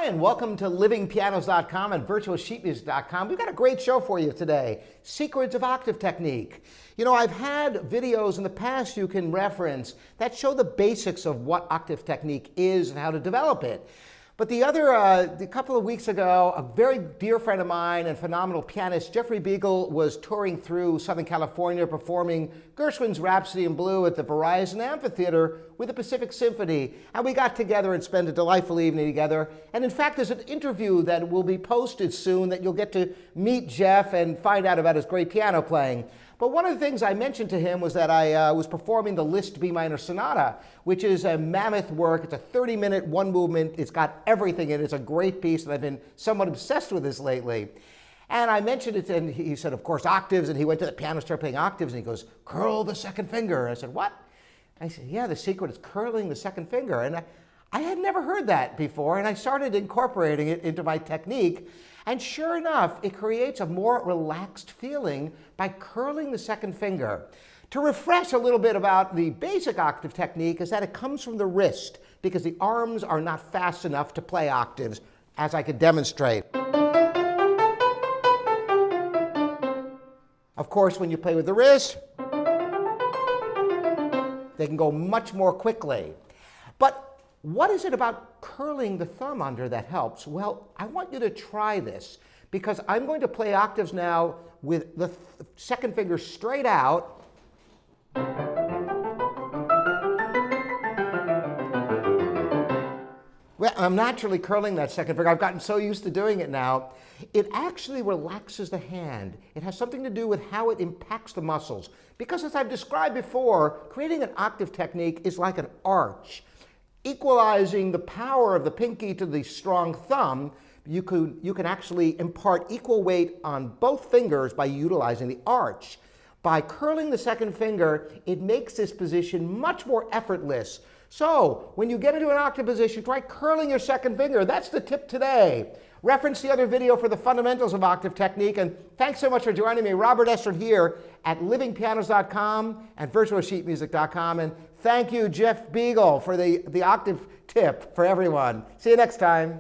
Hi, and welcome to livingpianos.com and virtualsheetmusic.com. We've got a great show for you today, Secrets of Octave Technique. You know, I've had videos in the past you can reference that show the basics of what octave technique is and how to develop it. But a couple of weeks ago, a very dear friend of mine and phenomenal pianist, Jeffrey Beagle, was touring through Southern California performing Gershwin's Rhapsody in Blue at the Verizon Amphitheater with the Pacific Symphony. And we got together and spent a delightful evening together. And in fact, there's an interview that will be posted soon that you'll get to meet Jeff and find out about his great piano playing. But one of the things I mentioned to him was that I was performing the Liszt B minor sonata, which is a mammoth work. It's a 30-minute, one movement. It's got everything in it. It's a great piece, and I've been somewhat obsessed with this lately. And I mentioned it, and he said, of course, octaves, and he went to the piano, started playing octaves, and he goes, curl the second finger. And I said, what? I said, yeah, the secret is curling the second finger. And I had never heard that before, and I started incorporating it into my technique. And sure enough, it creates a more relaxed feeling by curling the second finger. To refresh a little bit about the basic octave technique is that it comes from the wrist because the arms are not fast enough to play octaves, as I could demonstrate. Of course, when you play with the wrist, they can go much more quickly. But what is it about curling the thumb under that helps? Well, I want you to try this because I'm going to play octaves now with the second finger straight out. Well, I'm naturally curling that second finger. I've gotten so used to doing it now. It actually relaxes the hand. It has something to do with how it impacts the muscles. Because as I've described before, creating an octave technique is like an arch. Equalizing the power of the pinky to the strong thumb, you can actually impart equal weight on both fingers by utilizing the arch. By curling the second finger, it makes this position much more effortless. So when you get into an octave position, try curling your second finger. That's the tip today. Reference the other video for the fundamentals of octave technique. And thanks so much for joining me. Robert Estrin here at livingpianos.com and virtualsheetmusic.com. And thank you, Jeff Beagle, for the octave tip for everyone. See you next time.